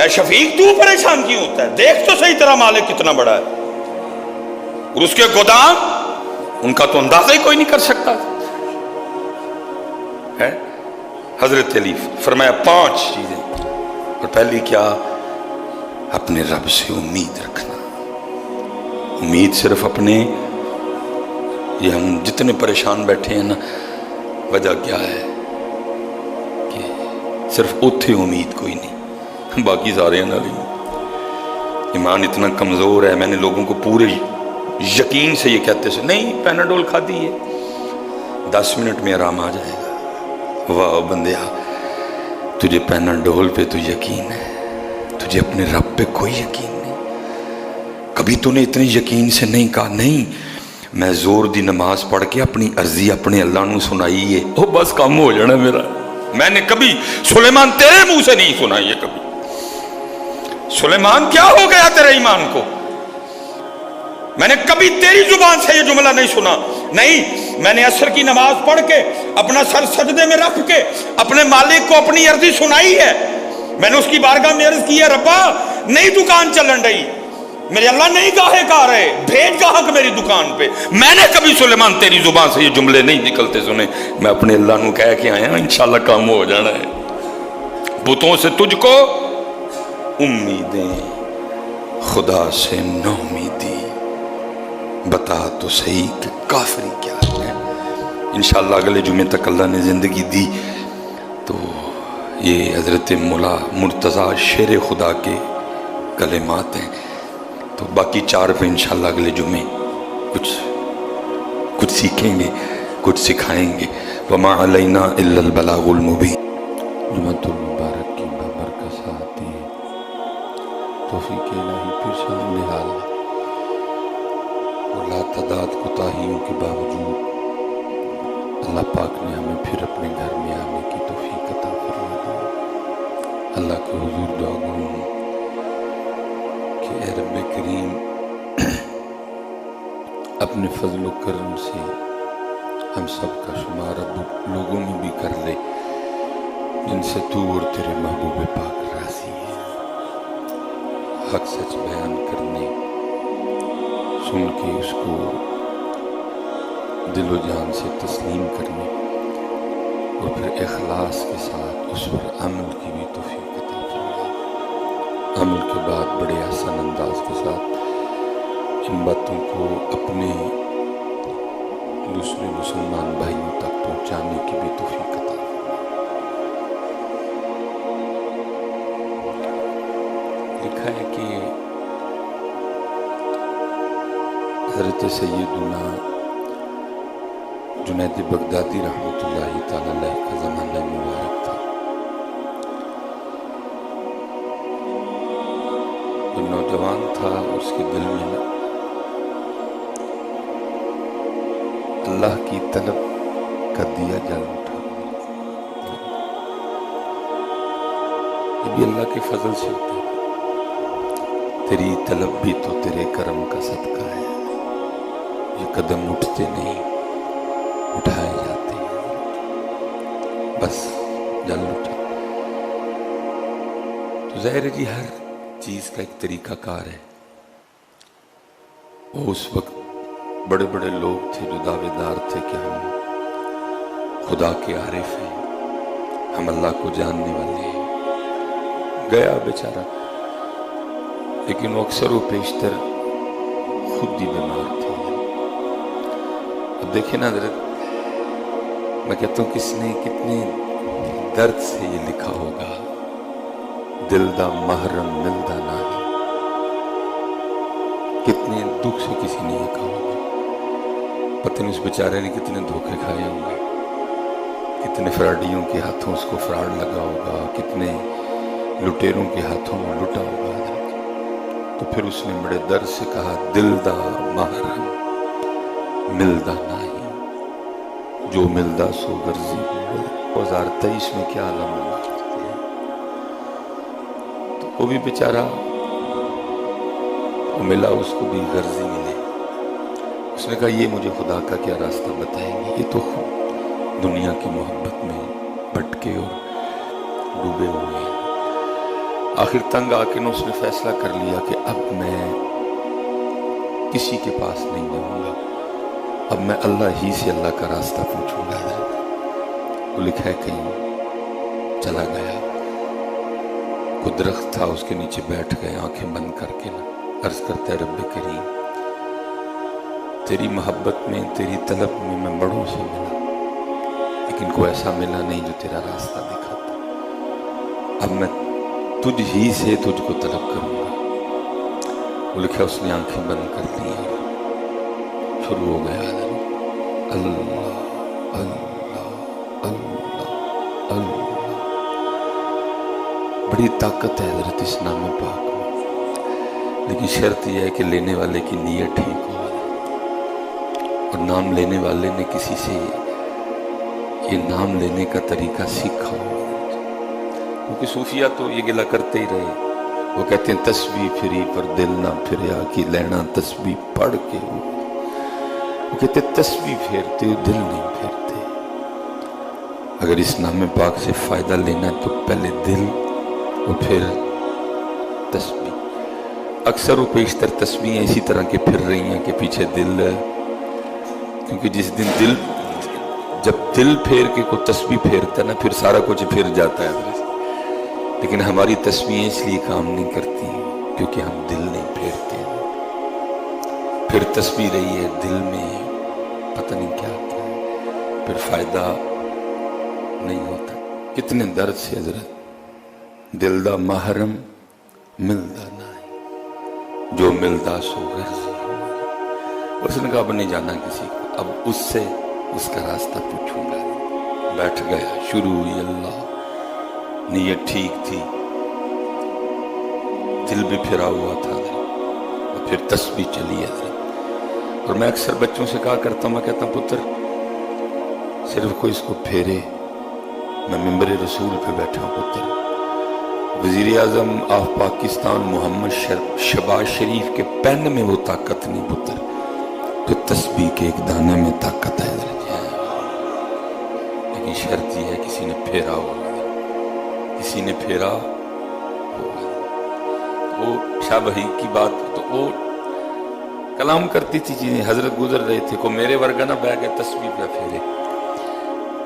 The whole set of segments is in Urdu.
اے شفیق تو پریشان کیوں ہوتا ہے؟ دیکھ تو صحیح تیرا مالک کتنا بڑا ہے، اور اس کے گودام ان کا تو اندازہ ہی کوئی نہیں کر سکتا ہے۔ حضرت علی فرمایا 5 چیزیں، اور پہلی کیا؟ اپنے رب سے امید رکھنا۔ امید صرف اپنے، یہ ہم جتنے پریشان بیٹھے ہیں نا، وجہ کیا ہے کہ صرف اتھے امید کوئی نہیں، باقی سارے نہ لیں۔ ایمان اتنا کمزور ہے، میں نے لوگوں کو پورے یقین سے یہ کہتے سے نہیں پیناڈول کھا دی ہے 10 منٹ میں آرام آ جائے گا۔ واہ بندیا، تجھے پیناڈول پہ تو یقین ہے، تجھے اپنے رب پہ کوئی یقین نہیں۔ کبھی تو نے اتنے یقین سے نہیں کہا نہیں میں زور دی نماز پڑھ کے اپنی عرضی اپنے اللہ نو سنائی ہے، او بس کام ہو جانا میرا۔ میں نے کبھی سلیمان تیرے منہ سے نہیں سنائی ہے کبھی، سلیمان کیا ہو گیا تیرے ایمان کو؟ میں نے کبھی تیری زبان سے یہ جملہ نہیں سنا، نہیں میں نے عصر کی نماز پڑھ کے اپنا سر سجدے میں رکھ کے اپنے مالک کو اپنی عرضی سنائی ہے۔ میں نے اس کی بارگاہ میں عرض کی ہے، ربا نئی دکان چلن رہی، میرے اللہ نہیں گاہے کا رہے، بھیج گاہک میری دکان پہ۔ میں نے کبھی سلیمان تیری زبان سے یہ جملے نہیں نکلتے سنے، میں اپنے اللہ نو کہہ کے آیا انشاءاللہ کام ہو جانا ہے۔ بتوں سے تجھ کو امیدیں، خدا سے نو امیدی، بتا تو صحیح کہ کافری کیا ہے۔ انشاءاللہ اگلے جمعے تک اللہ نے زندگی دی تو یہ حضرت مولا مرتضیٰ شیر خدا کے کلمات ہیں، تو باقی 4 پہ انشاءاللہ اگلے جمعے کچھ سیکھیں گے، کچھ سکھائیں گے۔ وما علینا الا البلاغ المبین۔ جمعۃ المبارک کی بابرکت ساتھ ہے، توفیق الہی پھر شامل حال اور لا تعداد کوتاہیوں کے باوجود اللہ پاک نے ہمیں پھر اپنے گھر میں آنے کی توفیق عطا فرما دی۔ اللہ کے حضور دعا گو ہوں کہ اے رب کریم اپنے فضل و کرم سے ہم سب کا شمار لوگوں میں بھی کر لے جن سے تو اور تیرے محبوب پاک راضی ہے۔ حق سچ بیان کرنے، سن کے اس کو دل و جان سے تسلیم کرنے اور پھر اخلاص کے ساتھ اس پر عمل کی بھی توفیق عطا فرما۔ عمل کے بعد بڑے آسان انداز کے ساتھ ان باتوں کو اپنے دوسرے مسلمان بھائیوں تک پہنچانے کی بھی توفیق عطا فرما۔ لکھا ہے کہ حضرت سیدنا جنید بغدادی رحمۃ اللہ تعالی علیہ کا زمانہ مبارک تھا، جو نوجوان تھا اس کے دل میں اللہ کی طلب کا دیا جل اٹھا۔ یہ بھی اللہ کے فضل سے ہوتا ہے، تیری طلب بھی تو تیرے کرم کا صدقہ ہے، یہ قدم اٹھتے نہیں اٹھائے جاتے ہیں، بس جل اٹھا۔ تو ظاہر ہے جی ہر چیز کا ایک طریقہ کار ہے۔ وہ اس وقت بڑے بڑے لوگ تھے جو دعوے دار تھے کہ ہم خدا کے عارف ہیں، ہم اللہ کو جاننے والے ہیں۔ گیا بیچارہ، لیکن وہ اکثر و بیشتر خود ہی بیمار تھے۔ اب دیکھیں نا حضرت، میں کہتا ہوں کس نے کتنے درد سے یہ لکھا ہوگا، دل دا محرم ملدا نہیں، کتنے دکھ سے کسی نے یہ کہا ہوگا۔ پتہ نہیں اس بیچارے نے کتنے دھوکے کھائے ہوں گے، کتنے فراڈیوں کے ہاتھوں اس کو فراڈ لگا ہوگا، کتنے لٹیروں کے ہاتھوں میں لٹا ہوگا حضرت۔ تو پھر اس نے بڑے درد سے کہا، دل دا محرم ملدا نہیں، جو ملدا سو غرضی ہوئے۔ 2023 میں کیا عالم ہوا، تو وہ بھی بیچارہ وہ ملا، اس کو بھی غرضی ملے۔ اس نے کہا یہ مجھے خدا کا کیا راستہ بتائیں گے، یہ تو دنیا کی محبت میں بھٹکے اور ڈوبے ہوئے ہیں۔ آخر تنگ آ کے اس نے فیصلہ کر لیا کہ اب میں کسی کے پاس نہیں جاؤں گا، اب میں اللہ ہی سے اللہ کا راستہ پوچھوں گا۔ وہ لکھا ہے کہیں چلا گیا، کوئی درخت تھا، اس کے نیچے بیٹھ گئے آنکھیں بند کر کے، عرض کرتا ہے رب کریم تیری محبت میں، تیری طلب میں بڑوں سے ملا، لیکن کوئی ایسا ملا نہیں جو تیرا راستہ دکھاتا، اب میں تجھ ہی سے تجھ کو طلب کروں گا۔ وہ لکھا اس نے آنکھیں بند کر لی اور شروع ہو گیا اللہ اللہ اللہ اللہ۔ بڑی طاقت ہے حضرت اس نام پاک میں، لیکن شرط یہ ہے کہ لینے والے کی نیت ٹھیک ہو، اور نام لینے والے نے کسی سے یہ نام لینے کا طریقہ سیکھا ہو، کیونکہ صوفیہ تو یہ گلہ کرتے ہی رہے، وہ کہتے ہیں تسبیح پھری پر دل نہ پھریا کی لینا تسبیح پڑھ کے ہو، وہ کہتے ہیں تسبیح پھیرتے ہو دل نہیں پھیرتے۔ اگر اس نام پاک سے فائدہ لینا ہے تو پہلے دل اور پھر تسبیح۔ اکثر و بیشتر تسبیحیں اسی طرح کے پھر رہی ہیں کہ پیچھے دل ہے، کیونکہ جس دن دل، جب دل پھیر کے کوئی تسبیح پھیرتا ہے نا پھر سارا کچھ پھر جاتا ہے، لیکن ہماری تسبیحیں اس لیے کام نہیں کرتی کیونکہ ہم دل نہیں پھیرتے، پھر تسبیح رہی ہے دل میں پتہ نہیں کیا کیا ہے، پھر فائدہ نہیں ہوتا۔ کتنے درد سے حضرت دل دا محرم ملدا نہیں جو ملدا سو غرضی ہو، اس نے کہا اب نہیں جانا کسی کو، اب اس سے اس کا راستہ پوچھوں گا۔ بیٹھ گیا، شروع ہوئی اللہ، نیت ٹھیک تھی، دل بھی پھرا ہوا تھا، اور پھر تسبیح چلی حضرت۔ اور میں اکثر بچوں سے کہا کرتا ہوں، میں کہتا ہوں پتر صرف کوئی اس کو پھیرے، میں ممبر رسول پہ بیٹھا ہوں پتر، وزیر اعظم آف پاکستان محمد شہباز شریف کے پین میں وہ طاقت نہیں پتر تو تسبیح کے ایک دانے میں طاقت ہے حضرت، لیکن شرط یہ ہے کسی نے پھیرا ہوگا، کسی نے پھیرا ہوگا۔ وہ شاہ بھائی کی بات تو وہ کلام کرتی تھی چیزیں، حضرت گزر رہے تھے، کو میرے ورگا نہ بیٹھ کے تسبیح پہ پھیرے،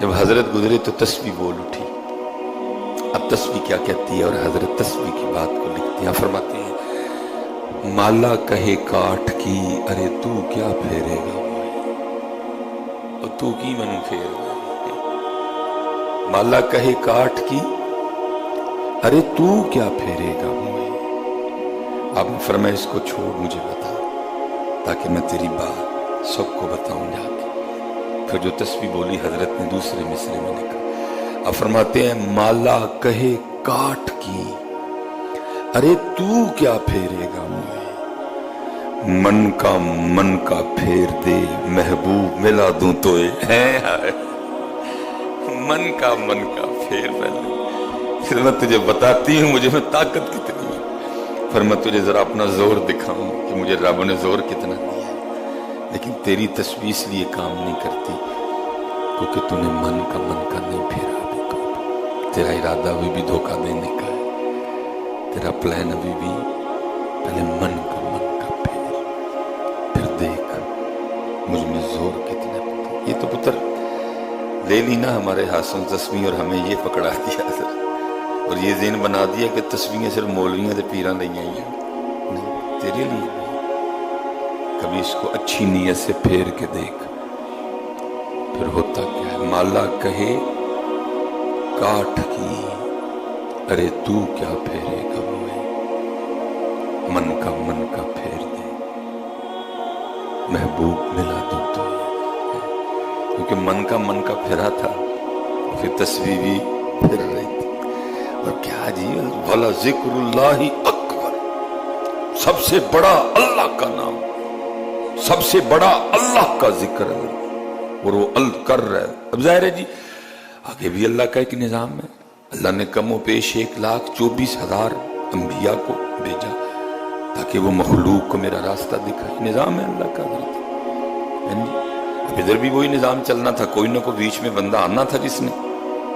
جب حضرت گزرے تو تسبیح بول اٹھی۔ اب تسبیح کیا کہتی ہے اور حضرت تسبیح کی بات کو لکھتے ہیں، فرماتے ہیں مالا کہے کاٹ کی ارے تو کیا پھیرے گا، اور تو کی منو پھیر گا، مالا کہے کاٹ کی ارے تو کیا پھیرے گا موئے۔ آپ نے فرمایا اس کو چھوڑ مجھے بتا تاکہ میں تیری بات سب کو بتاؤں جا کے۔ پھر جو تسبیح بولی حضرت نے دوسرے مصرے میں لکھا، آپ فرماتے ہیں مالا کہے کاٹ کی ارے تو کیا پھیرے گا موئے، من کا پھیر دے محبوب ملا دوں تو ہے، من کا پھیر پہلے پھر میں تجھے بتاتی ہوں مجھے میں طاقت کتنی ہے، پھر میں تجھے ذرا اپنا زور دکھاؤں کہ مجھے رب نے زور کتنا دیا ہے، لیکن تیری تسبیح اس لیے کام نہیں کرتی کیونکہ تو نے من کا نہیں پھیرا، تیرا ارادہ ابھی بھی دھوکہ دینے کا ہے، تیرا پلان ابھی بھی پہلے من کا پھر دیکھ مجھ میں زور کتنا پتر۔ یہ تو پتر لے لی نا ہمارے ہاتھوں تسبیح اور ہمیں یہ پکڑا دیا اور یہ ذہن بنا دیا کہ تسبیحیں صرف مولویاں تے پیراں لئی آئی ہیں، نہیں تیرے لیے کبھی اس کو اچھی نیت سے پھیر کے دیکھ، پھر ہوتا کیا ہے، مالا کہے کاٹ کی ارے تو کیا پھیرے گا موئے، من کا پھیر دے محبوب ملا دوں تو، کیونکہ من کا پھرا تھا، پھر تسبیح بھی پھر رہی تھی۔ اور کیا جی بھلا ذکر اللہ اکبر، سب سے بڑا اللہ کا نام، سب سے بڑا اللہ کا ذکر ہے، اور وہ کر رہا ہے۔ اب ظاہر ہے جی آگے بھی اللہ کا ایک نظام ہے، اللہ نے کم و بیش 1,24,000 انبیاء کو بھیجا تاکہ وہ مخلوق کو میرا راستہ دکھائے، نظام ہے اللہ کا حضرت۔ اب ادھر بھی وہی نظام چلنا تھا، کوئی نہ کوئی بیچ میں بندہ آنا تھا جس نے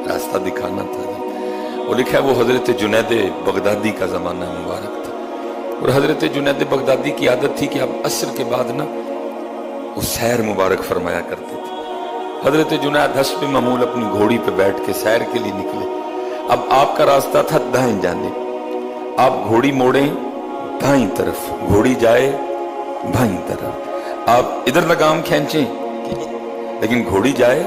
راستہ دکھانا تھا۔ وہ لکھا ہے وہ حضرت جنید بغدادی کا زمانہ مبارک تھا، اور حضرت جنید بغدادی کی عادت تھی کہ اب عصر کے بعد نا وہ سیر مبارک فرمایا کرتے تھے۔ حضرت جنید حسب معمول اپنی گھوڑی پہ بیٹھ کے سیر کے لیے نکلے۔ اب آپ کا راستہ تھا دائیں جانب، آپ گھوڑی موڑیں دائیں طرف، گھوڑی جائے بائیں طرف، آپ ادھر لگام کھینچیں لیکن گھوڑی جائے۔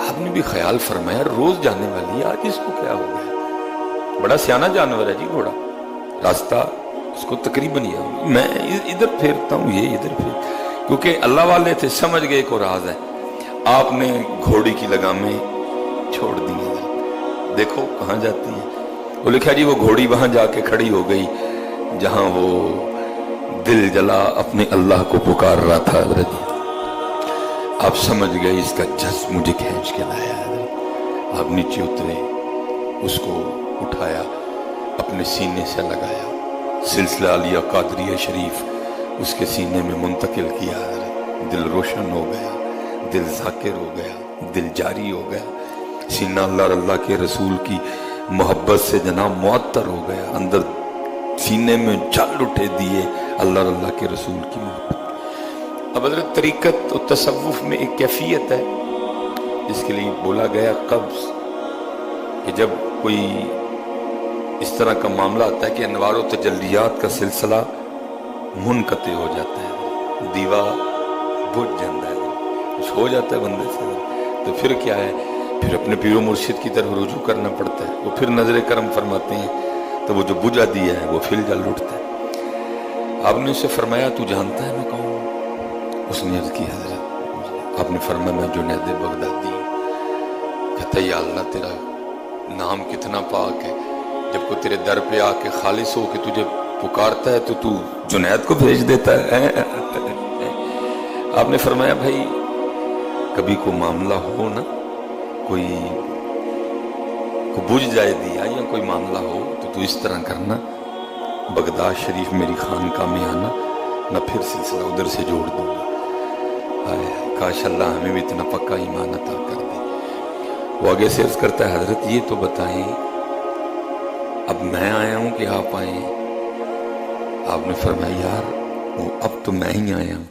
آپ نے بھی خیال فرمایا روز جانے والی ہے، آج اس کو کیا ہو گیا، بڑا سیانہ جانور ہے جی گھوڑا، راستہ اس کو تقریباً یہ ہوگی، میں ادھر پھیرتا ہوں یہ ادھر پھیر، کیونکہ اللہ والے تھے سمجھ گئے ایک اور راز ہے۔ آپ نے گھوڑی کی لگامیں چھوڑ دی ہیں، دیکھو کہاں جاتی ہیں۔ وہ لکھا جی وہ گھوڑی وہاں جا کے کھڑی ہو گئی جہاں وہ دل جلا اپنے اللہ کو پکار رہا تھا۔ حضرت آپ سمجھ گئے اس کا جذب مجھے کھینچ کے لایا ہے۔ آپ نیچے اترے، اس کو اٹھایا، اپنے سینے سے لگایا، سلسلہ علیہ قادریہ شریف اس کے سینے میں منتقل کیا۔ دل روشن ہو گیا، دل ذاکر ہو گیا، دل جاری ہو گیا، سینہ اللہ اور اللہ کے رسول کی محبت سے جناب معطر ہو گیا، اندر سینے میں جل اٹھے دیے اللہ اور اللہ کے رسول کی محبت۔ اب حضرت طریقت و تصوف میں ایک کیفیت ہے جس کے لیے بولا گیا قبض، کہ جب کوئی اس طرح کا معاملہ آتا ہے کہ انوار و تجلیات کا سلسلہ منقطع ہو جاتا ہے، دیوا بجھ جاتا ہے، کچھ ہو جاتا ہے بندے سے، تو پھر کیا ہے، پھر اپنے پیر و مرشد کی طرف رجوع کرنا پڑتا ہے، وہ پھر نظر کرم فرماتے ہیں تو وہ جو بجھا دیا ہے وہ پھر جل اٹھتا ہے۔ آپ نے اسے فرمایا تو جانتا ہے میں کون ہوں؟ اس نے عرض کی حضرت۔ آپ نے فرمایا میں جنید بغدادی ہوں۔ کہتا ہے یا اللہ تیرا نام کتنا پاک ہے، جب کوئی تیرے در پہ آ کے خالص ہو کے تجھے پکارتا ہے تو جنید کو بھیج دیتا ہے۔ آپ نے فرمایا بھائی کبھی کوئی معاملہ ہو نا، کوئی بجھ جائے دیا یا کوئی معاملہ ہو تو اس طرح کرنا، بغداد شریف میری خانقاہ میں آنا، میں پھر سلسلہ ادھر سے جوڑ دوں گا۔ کاش اللہ ہمیں بھی اتنا پکا ایمان عطا کر دے۔ وہ آگے سے عرض کرتا ہے حضرت یہ تو بتائیں اب میں آیا ہوں کہ آپ آئے ہیں؟ آپ نے فرمایا یار اب تو میں ہی آیا ہوں۔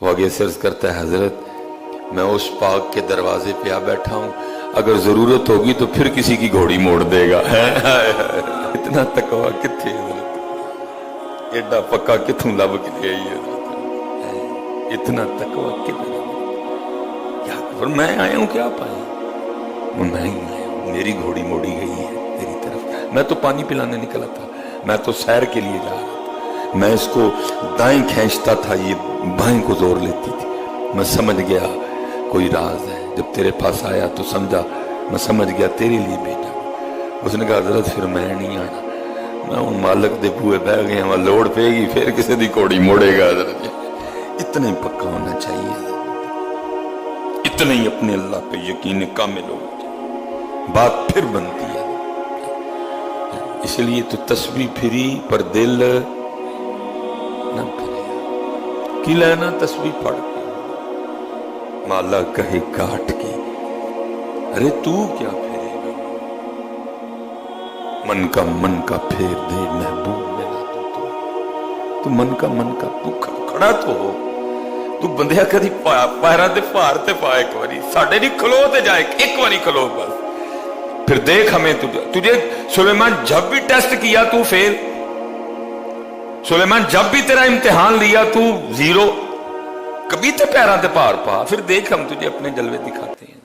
وہ آگے سے عرض کرتا ہے حضرت میں اس پاک کے دروازے پہ آ بیٹھا ہوں، اگر ضرورت ہوگی تو پھر کسی کی گھوڑی موڑ دے گا۔ اتنا تقویٰ کتھے حضرت، ایڈا پکا کتھوں لب کے لے آئی حضرت، اتنا تقویٰ کتنا۔ میں آیا ہوں کہ آپ آئے ہیں؟ میں ہی آیا ہوں، میری گھوڑی موڑی گئی ہے تیری طرف، میں تو پانی پلانے نکلا تھا، میں تو سیر کے لیے جا رہا تھا، میں اس کو دائیں کھینچتا تھا یہ بائیں کو زور لیتی تھی، میں سمجھ گیا کوئی راز ہے، جب تیرے پاس آیا تو سمجھا، میں سمجھ گیا تیرے لیے بیٹا۔ اس نے کہا حضرت پھر میں نہیں آنا، میں ان مالک دے بوئے بہ گئے وہاں لوڑ پے گی پھر کسی دی کوڑی موڑے گا۔ حضرت اتنا ہی پکا ہونا چاہیے، اتنا ہی اپنے اللہ پہ یقین کامل ہونا چاہیے، بات پھر بنتی ہے۔ اس لیے تو تسبیح پھری پر دل نہ پھرے، کی لینا تسبیح پڑھ کے مالا کہے کاٹ کے، ارے تو کیا پھیرے گا، من کا پھیر دے محبوب میرا تو من کا تو کھڑا تو ہو، تو بندیا کدی پیراں تے پار تے پا، ایک باری ساڈے نہیں کھلو تے جائے، ایک باری کھلو بس، پھر دیکھ ہمیں تجھے سلیمان جب بھی ٹیسٹ کیا تو فیل، سلیمان جب بھی تیرا امتحان لیا تو زیرو، کبھی تے پیراں تے پار پا، پھر دیکھ ہم تجھے اپنے جلوے دکھاتے ہیں۔